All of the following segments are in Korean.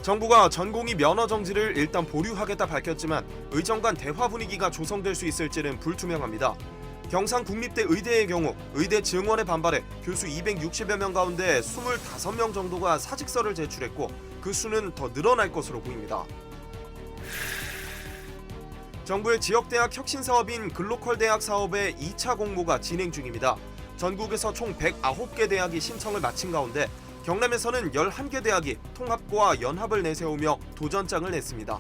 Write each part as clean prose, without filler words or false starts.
정부가 전공의 면허 정지를 일단 보류하겠다 밝혔지만 의정 간 대화 분위기가 조성될 수 있을지는 불투명합니다. 경상국립대 의대의 경우 의대 증원에 반발해 교수 260여 명 가운데 25명 정도가 사직서를 제출했고 그 수는 더 늘어날 것으로 보입니다. 정부의 지역대학 혁신사업인 글로컬 대학 사업의 2차 공모가 진행 중입니다. 전국에서 총 109개 대학이 신청을 마친 가운데 경남에서는 11개 대학이 통합과 연합을 내세우며 도전장을 냈습니다.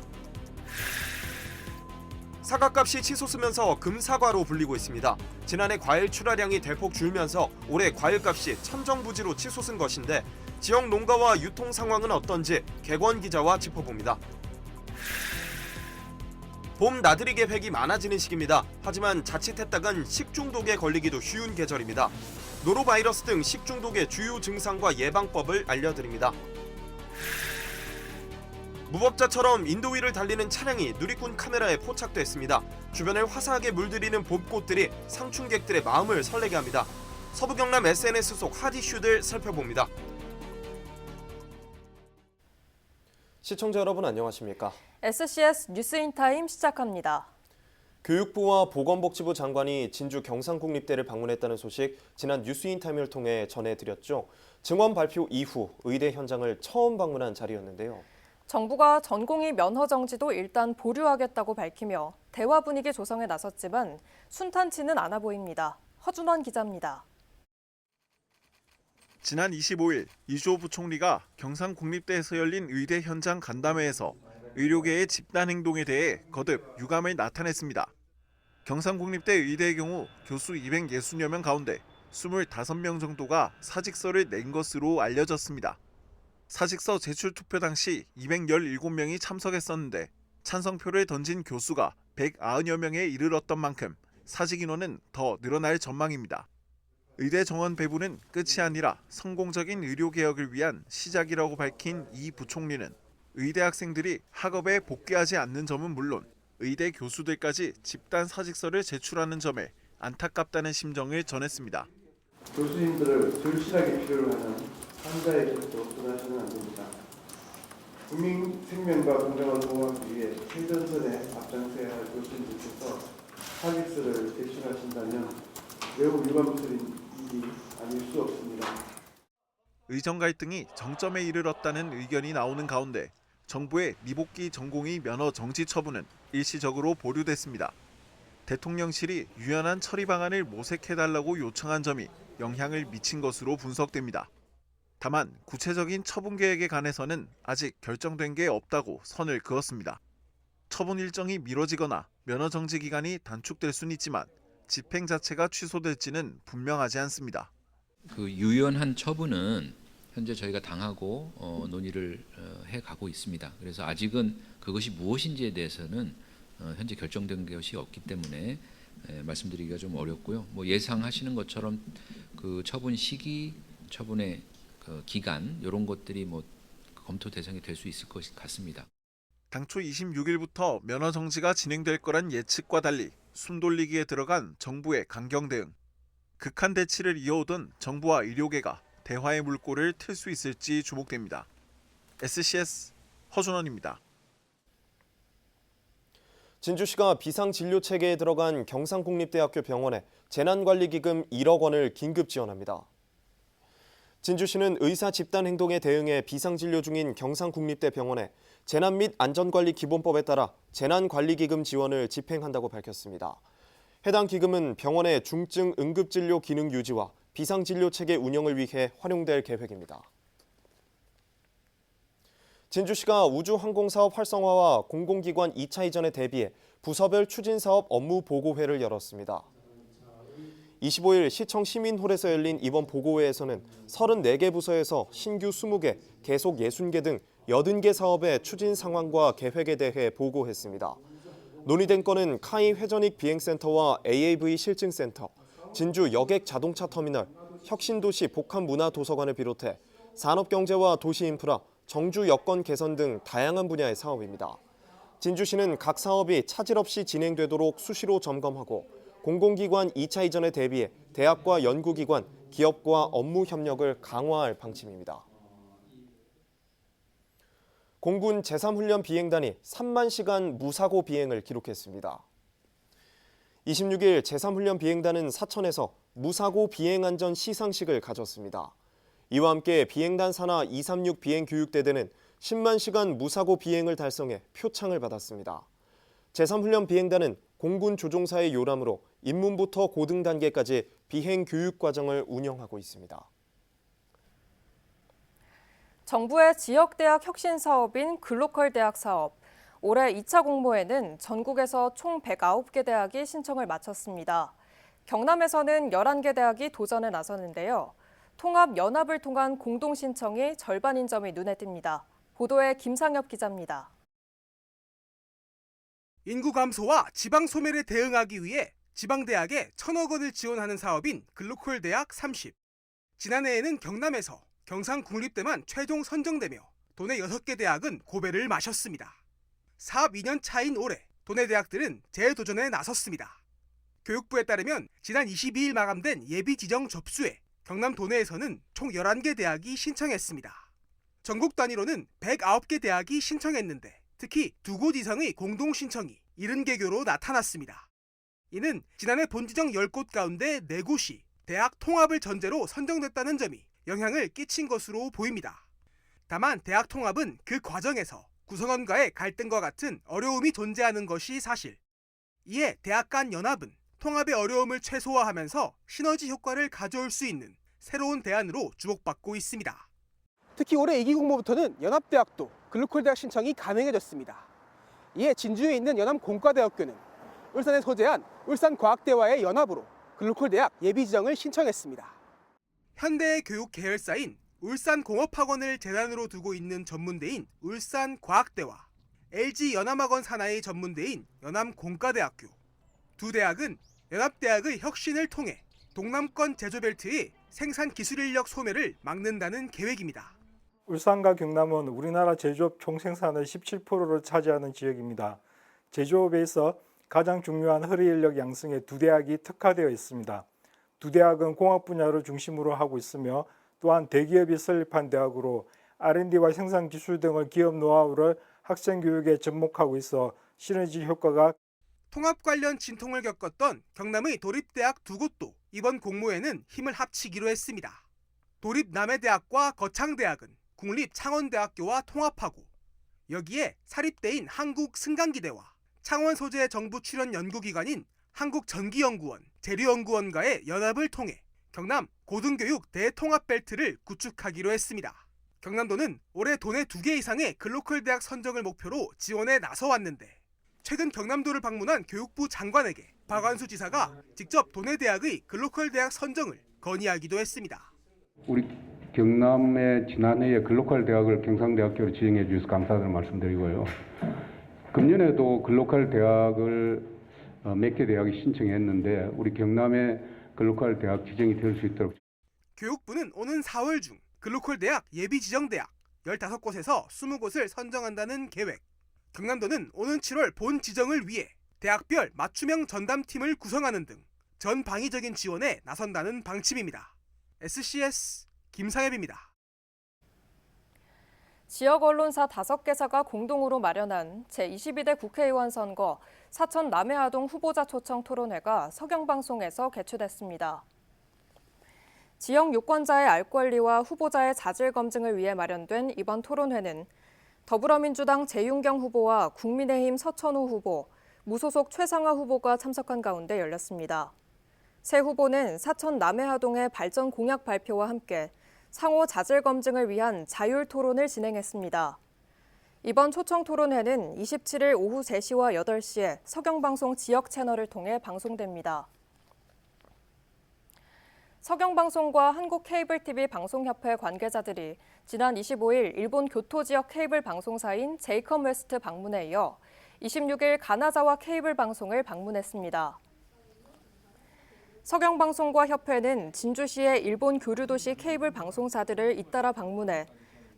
사과값이 치솟으면서 금사과로 불리고 있습니다. 지난해 과일 출하량이 대폭 줄면서 올해 과일값이 천정부지로 치솟은 것인데 지역 농가와 유통 상황은 어떤지 객원 기자와 짚어봅니다. 봄 나들이 계획이 많아지는 시기입니다. 하지만 자칫했다간 식중독에 걸리기도 쉬운 계절입니다. 노로바이러스 등 식중독의 주요 증상과 예방법을 알려드립니다. 무법자처럼 인도 위를 달리는 차량이 누리꾼 카메라에 포착됐습니다. 주변을 화사하게 물들이는 봄꽃들이 상춘객들의 마음을 설레게 합니다. 서부 경남 SNS 속 핫 이슈들 살펴봅니다. 시청자 여러분 안녕하십니까? SCS 뉴스인타임 시작합니다. 교육부와 보건복지부 장관이 진주 경상국립대를 방문했다는 소식 지난 뉴스인타임을 통해 전해드렸죠. 증원 발표 이후 의대 현장을 처음 방문한 자리였는데요. 정부가 전공의 면허 정지도 일단 보류하겠다고 밝히며 대화 분위기 조성에 나섰지만 순탄치는 않아 보입니다. 허준원 기자입니다. 지난 25일 이주호 부총리가 경상국립대에서 열린 의대 현장 간담회에서 의료계의 집단 행동에 대해 거듭 유감을 나타냈습니다. 경상국립대 의대의 경우 교수 260여 명 가운데 25명 정도가 사직서를 낸 것으로 알려졌습니다. 사직서 제출 투표 당시 217명이 참석했었는데 찬성표를 던진 교수가 190여 명에 이르렀던 만큼 사직 인원은 더 늘어날 전망입니다. 의대 정원 배분은 끝이 아니라 성공적인 의료개혁을 위한 시작이라고 밝힌 이 부총리는 의대 학생들이 학업에 복귀하지 않는 점은 물론 의대 교수들까지 집단 사직서를 제출하는 점에 안타깝다는 심정을 전했습니다. 교수님들을 절실하게 필요로 하는 환자의 곁도 떠나서는 안 됩니다. 국민 생명과 건강을 보호하기 위해 최전선에 앞장서야 할 교수님들께서 사직서를 제출하신다면 매우 유감스러운 일이 아닐 수 없습니다. 의정 갈등이 정점에 이르렀다는 의견이 나오는 가운데 정부의 미복귀 전공의 면허 정지 처분은 일시적으로 보류됐습니다. 대통령실이 유연한 처리 방안을 모색해달라고 요청한 점이 영향을 미친 것으로 분석됩니다. 다만 구체적인 처분 계획에 관해서는 아직 결정된 게 없다고 선을 그었습니다. 처분 일정이 미뤄지거나 면허 정지 기간이 단축될 수는 있지만 집행 자체가 취소될지는 분명하지 않습니다. 그 유연한 처분은 현재 저희가 당하고 논의를 해가고 있습니다. 그래서 아직은 그것이 무엇인지에 대해서는 현재 결정된 것이 없기 때문에 말씀드리기가 좀 어렵고요. 뭐 예상하시는 것처럼 그 처분 시기, 처분의 그 기간 이런 것들이 뭐 검토 대상이 될 수 있을 것 같습니다. 당초 26일부터 면허 정지가 진행될 거란 예측과 달리 숨돌리기에 들어간 정부의 강경 대응. 극한 대치를 이어오던 정부와 의료계가 대화의 물꼬를 틀 수 있을지 주목됩니다. SCS 허준원입니다. 진주시가 비상진료체계에 들어간 경상국립대학교 병원에 재난관리기금 1억 원을 긴급 지원합니다. 진주시는 의사 집단 행동에 대응해 비상진료 중인 경상국립대 병원에 재난 및 안전관리 기본법에 따라 재난관리기금 지원을 집행한다고 밝혔습니다. 해당 기금은 병원의 중증 응급진료 기능 유지와 비상진료 체계 운영을 위해 활용될 계획입니다. 진주시가 우주항공사업 활성화와 공공기관 2차 이전에 대비해 부서별 추진사업 업무 보고회를 열었습니다. 25일 시청 시민홀에서 열린 이번 보고회에서는 34개 부서에서 신규 20개, 계속 60개 등 80개 사업의 추진 상황과 계획에 대해 보고했습니다. 논의된 건은 카이 회전익 비행센터와 AAV 실증센터, 진주 여객 자동차 터미널, 혁신도시 복합문화도서관을 비롯해 산업경제와 도시인프라, 정주 여건 개선 등 다양한 분야의 사업입니다. 진주시는 각 사업이 차질 없이 진행되도록 수시로 점검하고 공공기관 2차 이전에 대비해 대학과 연구기관, 기업과 업무 협력을 강화할 방침입니다. 공군 제3훈련 비행단이 3만 시간 무사고 비행을 기록했습니다. 26일 제3훈련 비행단은 사천에서 무사고 비행안전 시상식을 가졌습니다. 이와 함께 비행단 산하 236 비행교육대대는 10만 시간 무사고 비행을 달성해 표창을 받았습니다. 제3훈련 비행단은 공군 조종사의 요람으로 입문부터 고등 단계까지 비행 교육 과정을 운영하고 있습니다. 정부의 지역대학 혁신 사업인 글로컬 대학 사업. 올해 2차 공모에는 전국에서 총 109개 대학이 신청을 마쳤습니다. 경남에서는 11개 대학이 도전에 나서는데요. 통합 연합을 통한 공동 신청이 절반인 점이 눈에 띕니다. 보도에 김상엽 기자입니다. 인구 감소와 지방 소멸에 대응하기 위해 지방대학에 1,000억 원을 지원하는 사업인 글로컬 대학 30. 지난해에는 경남에서 경상국립대만 최종 선정되며 도내 6개 대학은 고배를 마셨습니다. 사업 2년 차인 올해 도내 대학들은 재도전에 나섰습니다. 교육부에 따르면 지난 22일 마감된 예비 지정 접수에 경남 도내에서는 총 11개 대학이 신청했습니다. 전국 단위로는 109개 대학이 신청했는데 특히 2곳 이상의 공동 신청이 70개교로 나타났습니다. 이는 지난해 본지정 10곳 가운데 4곳이 대학 통합을 전제로 선정됐다는 점이 영향을 끼친 것으로 보입니다. 다만 대학 통합은 그 과정에서 구성원과의 갈등과 같은 어려움이 존재하는 것이 사실. 이에 대학 간 연합은 통합의 어려움을 최소화하면서 시너지 효과를 가져올 수 있는 새로운 대안으로 주목받고 있습니다. 특히 올해 2기 공모부터는 연합대학도 글로컬 대학 신청이 가능해졌습니다. 이에 진주에 있는 연암공과대학교는 울산에 소재한 울산과학대와의 연합으로 글로컬 대학 예비 지정을 신청했습니다. 현대의 교육 계열사인 울산공업학원을 재단으로 두고 있는 전문대인 울산과학대와 LG 연암학원 산하의 전문대인 연암공과대학교. 두 대학은 연합대학의 혁신을 통해 동남권 제조벨트의 생산 기술 인력 소멸을 막는다는 계획입니다. 울산과 경남은 우리나라 제조업 총생산의 17%를 차지하는 지역입니다. 제조업에 있어 가장 중요한 허리 인력 양성에 두 대학이 특화되어 있습니다. 두 대학은 공학 분야를 중심으로 하고 있으며 또한 대기업이 설립한 대학으로 R&D와 생산 기술 등의 기업 노하우를 학생 교육에 접목하고 있어 시너지 효과가 통합 관련 진통을 겪었던 경남의 도립대학 2곳도 이번 공모에는 힘을 합치기로 했습니다. 도립남해대학과 거창대학은 국립창원대학교와 통합하고 여기에 사립대인 한국승강기대와 창원 소재 정부 출연 연구기관인 한국전기연구원, 재료연구원과의 연합을 통해 경남 고등교육 대통합벨트를 구축하기로 했습니다. 경남도는 올해 도내 2개 이상의 글로컬 대학 선정을 목표로 지원에 나서왔는데 최근 경남도를 방문한 교육부 장관에게 박완수 지사가 직접 도내 대학의 글로컬 대학 선정을 건의하기도 했습니다. 우리 경남의 지난해에 글로컬 대학을 경상대학교로 지정해 주셔서 감사하다는 말씀드리고요. 금년에도 글로컬 대학을 몇 개 대학이 신청했는데 우리 경남의 글로컬 대학 지정이 될 수 있도록. 교육부는 오는 4월 중 글로컬 대학 예비 지정 대학 15곳에서 20곳을 선정한다는 계획. 경남도는 오는 7월 본 지정을 위해 대학별 맞춤형 전담팀을 구성하는 등 전방위적인 지원에 나선다는 방침입니다. SCS 김상엽입니다. 지역 언론사 5개사가 공동으로 마련한 제22대 국회의원 선거 사천 남해아동 후보자 초청 토론회가 서경방송에서 개최됐습니다. 지역 유권자의 알 권리와 후보자의 자질 검증을 위해 마련된 이번 토론회는 더불어민주당 재윤경 후보와 국민의힘 서천호 후보, 무소속 최상화 후보가 참석한 가운데 열렸습니다. 새 후보는 사천 남해아동의 발전 공약 발표와 함께 상호 자질 검증을 위한 자율 토론을 진행했습니다. 이번 초청 토론회는 27일 오후 3시와 8시에 서경방송 지역 채널을 통해 방송됩니다. 서경방송과 한국케이블TV 방송협회 관계자들이 지난 25일 일본 교토 지역 케이블 방송사인 제이컴 웨스트 방문에 이어 26일 가나자와 케이블 방송을 방문했습니다. 서경방송과 협회는 진주시의 일본 교류도시 케이블 방송사들을 잇따라 방문해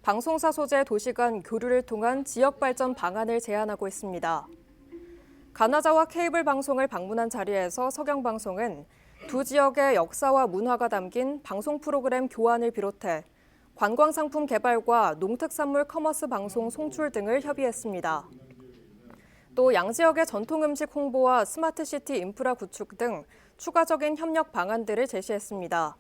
방송사 소재 도시 간 교류를 통한 지역 발전 방안을 제안하고 있습니다. 가나자와 케이블 방송을 방문한 자리에서 서경방송은 두 지역의 역사와 문화가 담긴 방송 프로그램 교환을 비롯해 관광상품 개발과 농특산물 커머스 방송 송출 등을 협의했습니다. 또 양지역의 전통음식 홍보와 스마트시티 인프라 구축 등 추가적인 협력 방안들을 제시했습니다.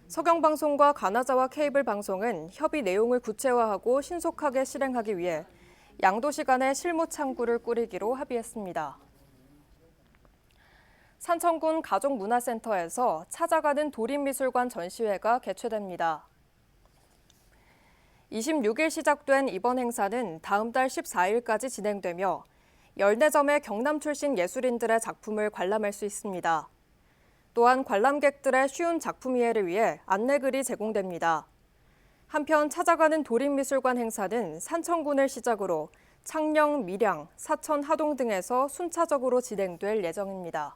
서경방송과 가나자와 케이블방송은 협의 내용을 구체화하고 신속하게 실행하기 위해 양도시 간의 실무 창구를 꾸리기로 합의했습니다. 산청군 가족문화센터에서 찾아가는 도립미술관 전시회가 개최됩니다. 26일 시작된 이번 행사는 다음 달 14일까지 진행되며 14점의 경남 출신 예술인들의 작품을 관람할 수 있습니다. 또한 관람객들의 쉬운 작품 이해를 위해 안내글이 제공됩니다. 한편 찾아가는 도립미술관 행사는 산청군을 시작으로 창녕, 밀양, 사천, 하동 등에서 순차적으로 진행될 예정입니다.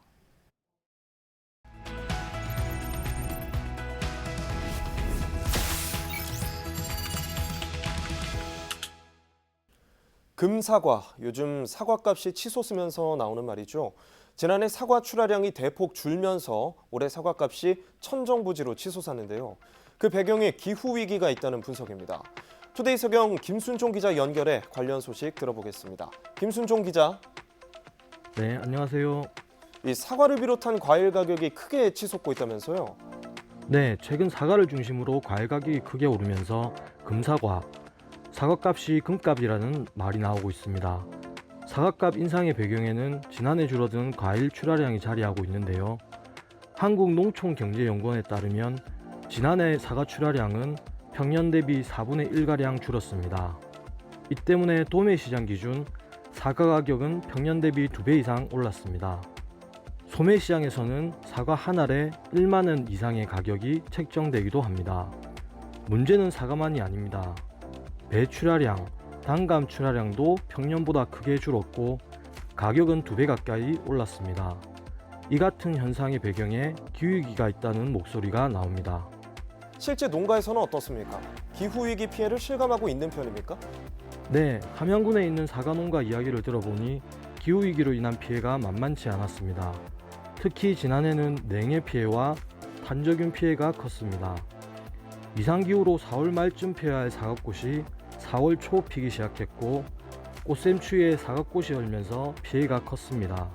금사과, 요즘 사과값이 치솟으면서 나오는 말이죠. 지난해 사과 출하량이 대폭 줄면서 올해 사과값이 천정부지로 치솟았는데요. 그 배경에 기후위기가 있다는 분석입니다. 투데이 서경 김순종 기자 연결해 관련 소식 들어보겠습니다. 김순종 기자. 네, 안녕하세요. 이 사과를 비롯한 과일 가격이 크게 치솟고 있다면서요? 네, 최근 사과를 중심으로 과일 가격이 크게 오르면서 금사과, 사과값이 금값이라는 말이 나오고 있습니다. 사과값 인상의 배경에는 지난해 줄어든 과일 출하량이 자리하고 있는데요. 한국농촌경제연구원에 따르면 지난해 사과 출하량은 평년 대비 4분의 1가량 줄었습니다. 이 때문에 도매시장 기준 사과 가격은 평년 대비 2배 이상 올랐습니다. 소매시장에서는 사과 한 알에 1만 원 이상의 가격이 책정되기도 합니다. 문제는 사과만이 아닙니다. 배 출하량, 단감 출하량도 평년보다 크게 줄었고 가격은 2배 가까이 올랐습니다. 이 같은 현상의 배경에 기후위기가 있다는 목소리가 나옵니다. 실제 농가에서는 어떻습니까? 기후위기 피해를 실감하고 있는 편입니까? 네, 함양군에 있는 사과 농가 이야기를 들어보니 기후위기로 인한 피해가 만만치 않았습니다. 특히 지난해는 냉해 피해와 탄저균 피해가 컸습니다. 이상기후로 4월 말쯤 피해야 할 사과꽃이 4월 초 피기 시작했고 꽃샘추위에 사과꽃이 얼면서 피해가 컸습니다.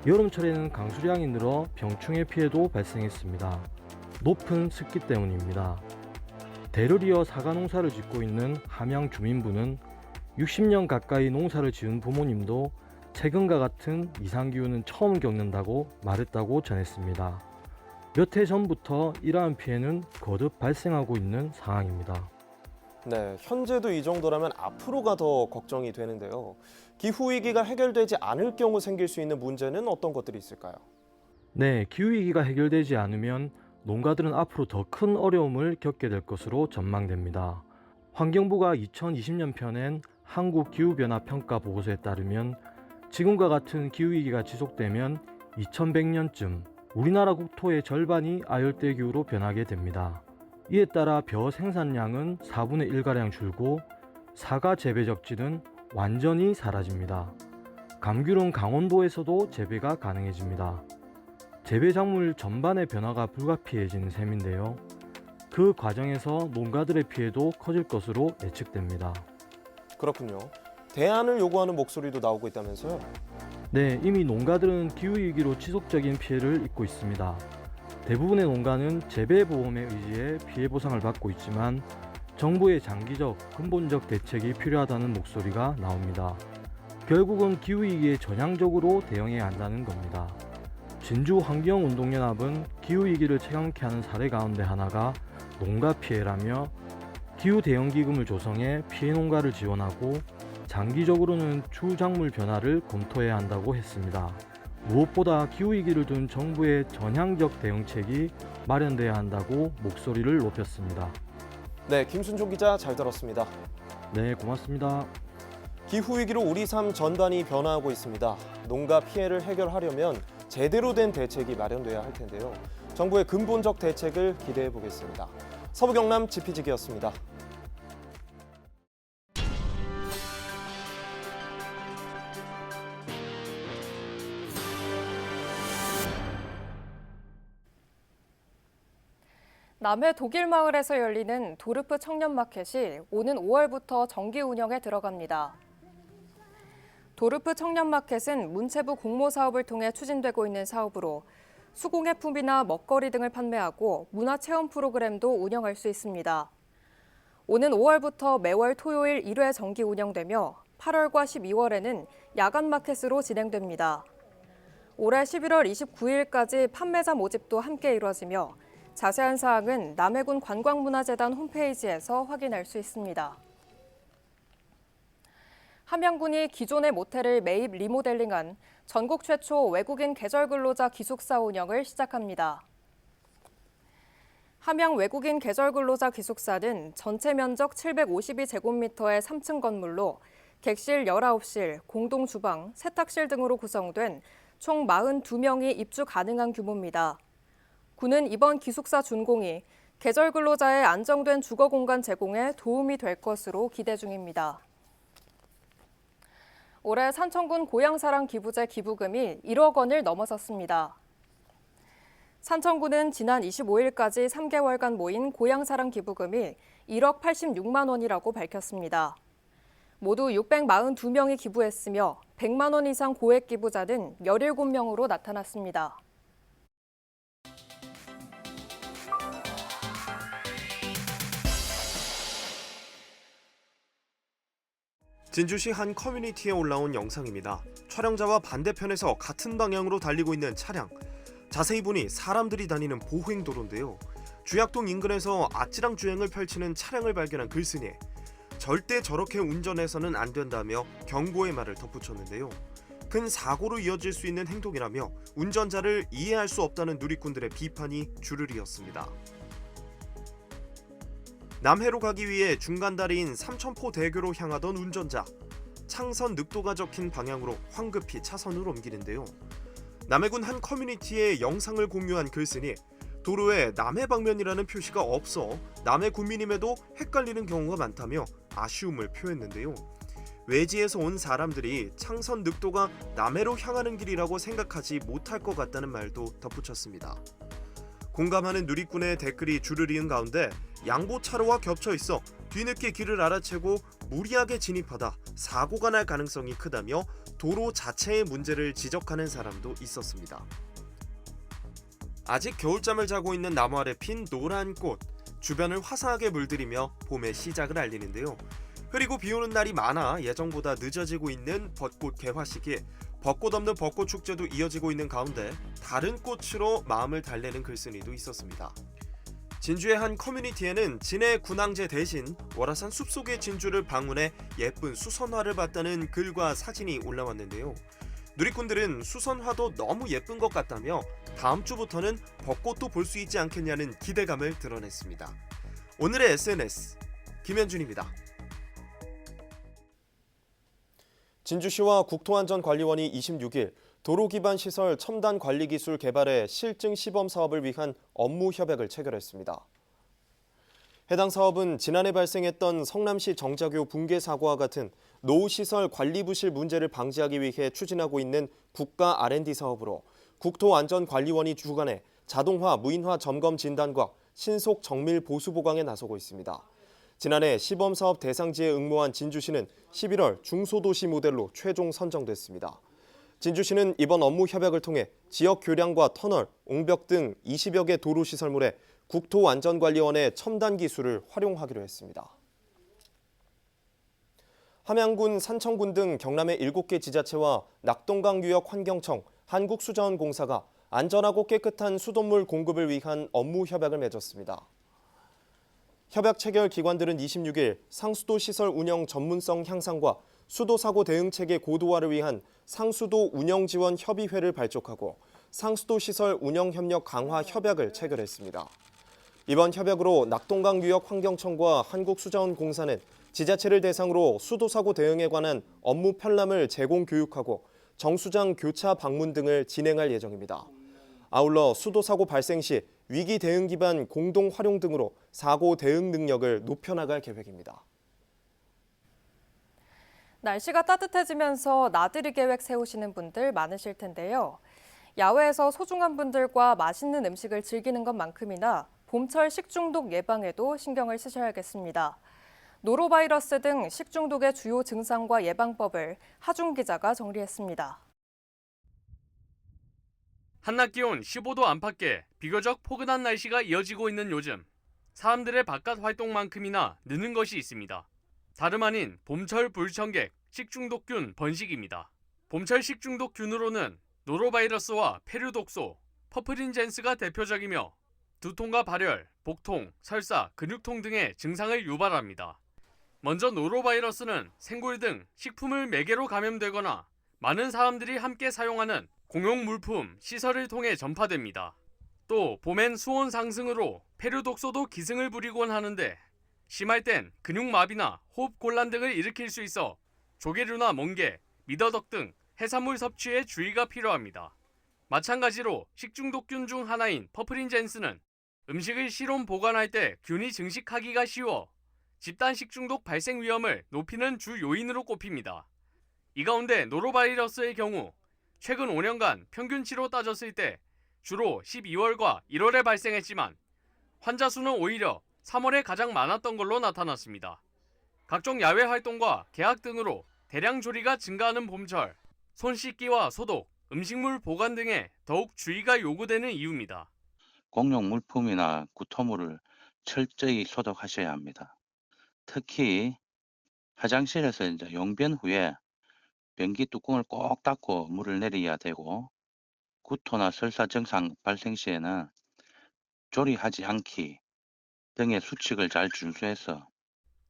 여름철에는 강수량이 늘어 병충해 피해도 발생했습니다. 높은 습기 때문입니다. 대를 이어 사과 농사를 짓고 있는 함양 주민부는 60년 가까이 농사를 지은 부모님도 최근과 같은 이상기후는 처음 겪는다고 말했다고 전했습니다. 몇 해 전부터 이러한 피해는 거듭 발생하고 있는 상황입니다. 네, 현재도 이 정도라면 앞으로가 더 걱정이 되는데요. 기후위기가 해결되지 않을 경우 생길 수 있는 문제는 어떤 것들이 있을까요? 네, 기후위기가 해결되지 않으면 농가들은 앞으로 더 큰 어려움을 겪게 될 것으로 전망됩니다. 환경부가 2020년 펴낸 한국기후변화평가보고서에 따르면 지금과 같은 기후위기가 지속되면 2100년쯤 우리나라 국토의 절반이 아열대 기후로 변하게 됩니다. 이에 따라 벼 생산량은 4분의 1가량 줄고 사과 재배 적지는 완전히 사라집니다. 감귤은 강원도에서도 재배가 가능해집니다. 재배 작물 전반의 변화가 불가피해지는 셈인데요. 그 과정에서 농가들의 피해도 커질 것으로 예측됩니다. 그렇군요. 대안을 요구하는 목소리도 나오고 있다면서요? 네, 이미 농가들은 기후위기로 지속적인 피해를 입고 있습니다. 대부분의 농가는 재배보험에 의지해 피해 보상을 받고 있지만 정부의 장기적, 근본적 대책이 필요하다는 목소리가 나옵니다. 결국은 기후위기에 전향적으로 대응해야 한다는 겁니다. 진주환경운동연합은 기후위기를 체감케 하는 사례 가운데 하나가 농가 피해라며 기후대응기금을 조성해 피해 농가를 지원하고 장기적으로는 추작물 변화를 검토해야 한다고 했습니다. 무엇보다 기후위기를 둔 정부의 전향적 대응책이 마련돼야 한다고 목소리를 높였습니다. 네, 김순종 기자 잘 들었습니다. 네, 고맙습니다. 기후위기로 우리 삶 전반이 변화하고 있습니다. 농가 피해를 해결하려면 제대로 된 대책이 마련돼야 할 텐데요. 정부의 근본적 대책을 기대해 보겠습니다. 서부경남 지피지기였습니다. 남해 독일마을에서 열리는 도르프 청년마켓이 오는 5월부터 정기 운영에 들어갑니다. 도르프 청년마켓은 문체부 공모사업을 통해 추진되고 있는 사업으로 수공예품이나 먹거리 등을 판매하고 문화체험 프로그램도 운영할 수 있습니다. 오는 5월부터 매월 토요일 1회 정기 운영되며 8월과 12월에는 야간 마켓으로 진행됩니다. 올해 11월 29일까지 판매자 모집도 함께 이루어지며 자세한 사항은 남해군 관광문화재단 홈페이지에서 확인할 수 있습니다. 함양군이 기존의 모텔을 매입 리모델링한 전국 최초 외국인 계절 근로자 기숙사 운영을 시작합니다. 함양 외국인 계절 근로자 기숙사는 전체 면적 752제곱미터의 3층 건물로 객실 19실, 공동 주방, 세탁실 등으로 구성된 총 42명이 입주 가능한 규모입니다. 군은 이번 기숙사 준공이 계절 근로자의 안정된 주거 공간 제공에 도움이 될 것으로 기대 중입니다. 올해 산청군 고향사랑 기부제 기부금이 1억 원을 넘어섰습니다. 산청군은 지난 25일까지 3개월간 모인 고향사랑 기부금이 1억 86만 원이라고 밝혔습니다. 모두 642명이 기부했으며 100만 원 이상 고액 기부자는 17명으로 나타났습니다. 진주시 한 커뮤니티에 올라온 영상입니다. 촬영자와 반대편에서 같은 방향으로 달리고 있는 차량. 자세히 보니 사람들이 다니는 보행도로인데요. 주약동 인근에서 아찔한 주행을 펼치는 차량을 발견한 글쓴이 절대 저렇게 운전해서는 안 된다며 경고의 말을 덧붙였는데요. 큰 사고로 이어질 수 있는 행동이라며 운전자를 이해할 수 없다는 누리꾼들의 비판이 줄을 이었습니다. 남해로 가기 위해 중간다리인 삼천포 대교로 향하던 운전자. 창선 늑도가 적힌 방향으로 황급히 차선을 옮기는데요. 남해군 한 커뮤니티에 영상을 공유한 글쓴이 도로에 남해 방면이라는 표시가 없어 남해 군민임에도 헷갈리는 경우가 많다며 아쉬움을 표했는데요. 외지에서 온 사람들이 창선 늑도가 남해로 향하는 길이라고 생각하지 못할 것 같다는 말도 덧붙였습니다. 공감하는 누리꾼의 댓글이 줄을 이은 가운데 양보차로와 겹쳐 있어 뒤늦게 길을 알아채고 무리하게 진입하다 사고가 날 가능성이 크다며 도로 자체의 문제를 지적하는 사람도 있었습니다. 아직 겨울잠을 자고 있는 나무 아래 핀 노란 꽃, 주변을 화사하게 물들이며 봄의 시작을 알리는데요. 흐리고 비오는 날이 많아 예정보다 늦어지고 있는 벚꽃 개화 시기에 벚꽃 없는 벚꽃 축제도 이어지고 있는 가운데 다른 꽃으로 마음을 달래는 글쓴이도 있었습니다. 진주의 한 커뮤니티에는 진해 군항제 대신 월화산 숲속의 진주를 방문해 예쁜 수선화를 봤다는 글과 사진이 올라왔는데요. 누리꾼들은 수선화도 너무 예쁜 것 같다며 다음 주부터는 벚꽃도 볼 수 있지 않겠냐는 기대감을 드러냈습니다. 오늘의 SNS 김현준입니다. 진주시와 국토안전관리원이 26일 도로기반시설 첨단관리기술 개발의 실증 시범 사업을 위한 업무 협약을 체결했습니다. 해당 사업은 지난해 발생했던 성남시 정자교 붕괴 사고와 같은 노후시설 관리부실 문제를 방지하기 위해 추진하고 있는 국가 R&D 사업으로 국토안전관리원이 주관해 자동화, 무인화 점검 진단과 신속 정밀 보수 보강에 나서고 있습니다. 지난해 시범사업 대상지에 응모한 진주시는 11월 중소도시 모델로 최종 선정됐습니다. 진주시는 이번 업무 협약을 통해 지역 교량과 터널, 옹벽 등 20여 개 도로시설물에 국토안전관리원의 첨단 기술을 활용하기로 했습니다. 함양군, 산청군 등 경남의 7개 지자체와 낙동강유역 환경청, 한국수자원공사가 안전하고 깨끗한 수돗물 공급을 위한 업무 협약을 맺었습니다. 협약 체결 기관들은 26일 상수도 시설 운영 전문성 향상과 수도 사고 대응 체계 고도화를 위한 상수도 운영 지원 협의회를 발족하고 상수도 시설 운영 협력 강화 협약을 체결했습니다. 이번 협약으로 낙동강유역 환경청과 한국수자원공사는 지자체를 대상으로 수도 사고 대응에 관한 업무 편람을 제공 교육하고 정수장 교차 방문 등을 진행할 예정입니다. 아울러 수도 사고 발생 시 위기 대응 기반 공동 활용 등으로 사고 대응 능력을 높여나갈 계획입니다. 날씨가 따뜻해지면서 나들이 계획 세우시는 분들 많으실 텐데요. 야외에서 소중한 분들과 맛있는 음식을 즐기는 것만큼이나 봄철 식중독 예방에도 신경을 쓰셔야겠습니다. 노로바이러스 등 식중독의 주요 증상과 예방법을 하중 기자가 정리했습니다. 한낮 기온 15도 안팎의 비교적 포근한 날씨가 이어지고 있는 요즘, 사람들의 바깥 활동만큼이나 느는 것이 있습니다. 다름 아닌 봄철 불청객 식중독균 번식입니다. 봄철 식중독균으로는 노로바이러스와 페류독소, 퍼프린젠스가 대표적이며 두통과 발열, 복통, 설사, 근육통 등의 증상을 유발합니다. 먼저 노로바이러스는 생굴 등 식품을 매개로 감염되거나 많은 사람들이 함께 사용하는 공용 물품, 시설을 통해 전파됩니다. 또 봄엔 수온 상승으로 페류독소도 기승을 부리곤 하는데 심할 땐 근육마비나 호흡곤란 등을 일으킬 수 있어 조개류나 멍게, 미더덕 등 해산물 섭취에 주의가 필요합니다. 마찬가지로 식중독균 중 하나인 퍼프린젠스는 음식을 실온 보관할 때 균이 증식하기가 쉬워 집단 식중독 발생 위험을 높이는 주 요인으로 꼽힙니다. 이 가운데 노로바이러스의 경우 최근 5년간 평균치로 따졌을 때 주로 12월과 1월에 발생했지만 환자 수는 오히려 3월에 가장 많았던 걸로 나타났습니다. 각종 야외 활동과 개학 등으로 대량 조리가 증가하는 봄철, 손 씻기와 소독, 음식물 보관 등에 더욱 주의가 요구되는 이유입니다. 공용 물품이나 구토물을 철저히 소독하셔야 합니다. 특히 화장실에서 용변 후에 변기 뚜껑을 꼭 닫고 물을 내려야 되고, 구토나 설사 증상 발생 시에는 조리하지 않기 등의 수칙을 잘 준수해서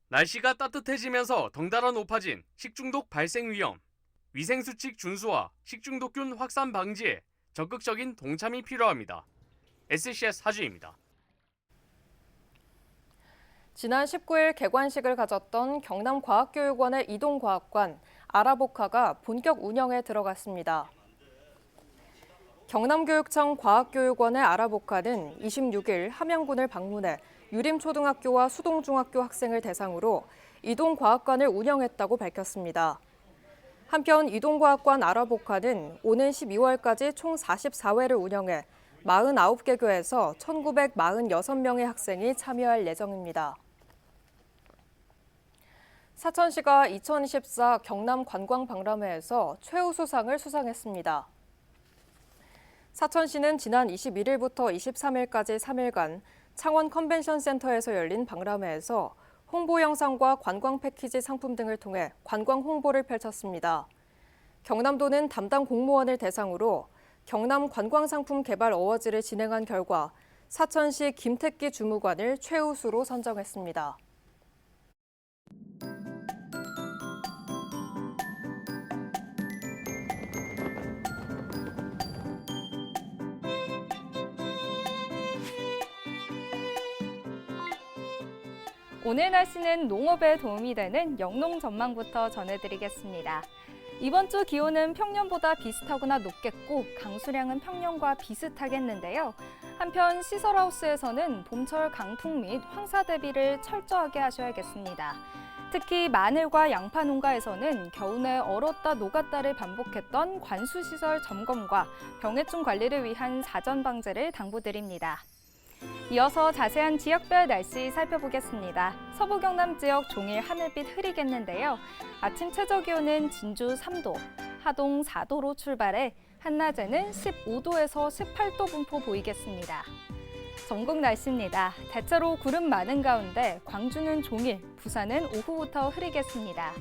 날씨가 따뜻해지면서 덩달아 높아진 식중독 발생 위험, 위생수칙 준수와 식중독균 확산 방지에 적극적인 동참이 필요합니다. SCS 하주입니다. 지난 19일 개관식을 가졌던 경남과학교육원의 이동과학관 아라보카가 본격 운영에 들어갔습니다. 경남교육청 과학교육원의 아라보카는 26일 함양군을 방문해 유림초등학교와 수동중학교 학생을 대상으로 이동과학관을 운영했다고 밝혔습니다. 한편 이동과학관 아라보카는 오는 12월까지 총 44회를 운영해 49개 교에서 1,946명의 학생이 참여할 예정입니다. 사천시가 2024 경남 관광박람회에서 최우수상을 수상했습니다. 사천시는 지난 21일부터 23일까지 3일간 창원 컨벤션센터에서 열린 박람회에서 홍보 영상과 관광 패키지 상품 등을 통해 관광 홍보를 펼쳤습니다. 경남도는 담당 공무원을 대상으로 경남 관광상품 개발 어워즈를 진행한 결과 사천시 김택기 주무관을 최우수로 선정했습니다. 오늘 날씨는 농업에 도움이 되는 영농 전망부터 전해드리겠습니다. 이번 주 기온은 평년보다 비슷하거나 높겠고 강수량은 평년과 비슷하겠는데요. 한편 시설하우스에서는 봄철 강풍 및 황사 대비를 철저하게 하셔야겠습니다. 특히 마늘과 양파 농가에서는 겨우내 얼었다 녹았다를 반복했던 관수시설 점검과 병해충 관리를 위한 사전 방제를 당부드립니다. 이어서 자세한 지역별 날씨 살펴보겠습니다. 서부 경남 지역 종일 하늘빛 흐리겠는데요. 아침 최저 기온은 진주 3도, 하동 4도로 출발해 한낮에는 15도에서 18도 분포 보이겠습니다. 전국 날씨입니다. 대체로 구름 많은 가운데 광주는 종일, 부산은 오후부터 흐리겠습니다.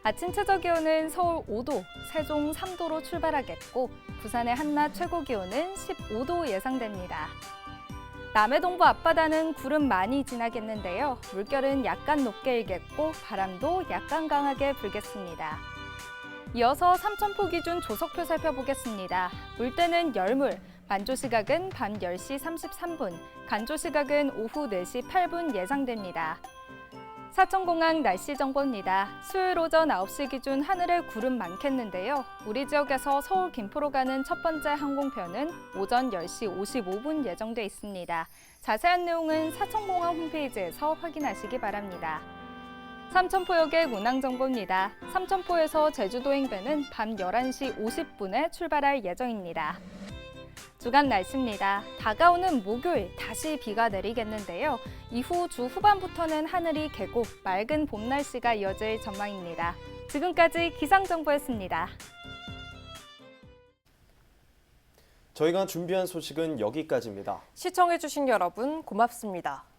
아침 최저 기온은 서울 5도, 세종 3도로 출발하겠고 부산의 한낮 최고 기온은 15도 예상됩니다. 남해동부 앞바다는 구름 많이 지나겠는데요. 물결은 약간 높게 일겠고 바람도 약간 강하게 불겠습니다. 이어서 삼천포 기준 조석표 살펴보겠습니다. 물때는 열물, 만조 시각은 밤 10시 33분, 간조 시각은 오후 4시 8분 예상됩니다. 사천공항 날씨 정보입니다. 수요일 오전 9시 기준 하늘에 구름 많겠는데요. 우리 지역에서 서울 김포로 가는 첫 번째 항공편은 오전 10시 55분 예정돼 있습니다. 자세한 내용은 사천공항 홈페이지에서 확인하시기 바랍니다. 삼천포역의 운항 정보입니다. 삼천포에서 제주도 행배는 밤 11시 50분에 출발할 예정입니다. 주간 날씨입니다. 다가오는 목요일 다시 비가 내리겠는데요. 이후 주 후반부터는 하늘이 개고 맑은 봄 날씨가 이어질 전망입니다. 지금까지 기상정보였습니다. 저희가 준비한 소식은 여기까지입니다. 시청해주신 여러분 고맙습니다.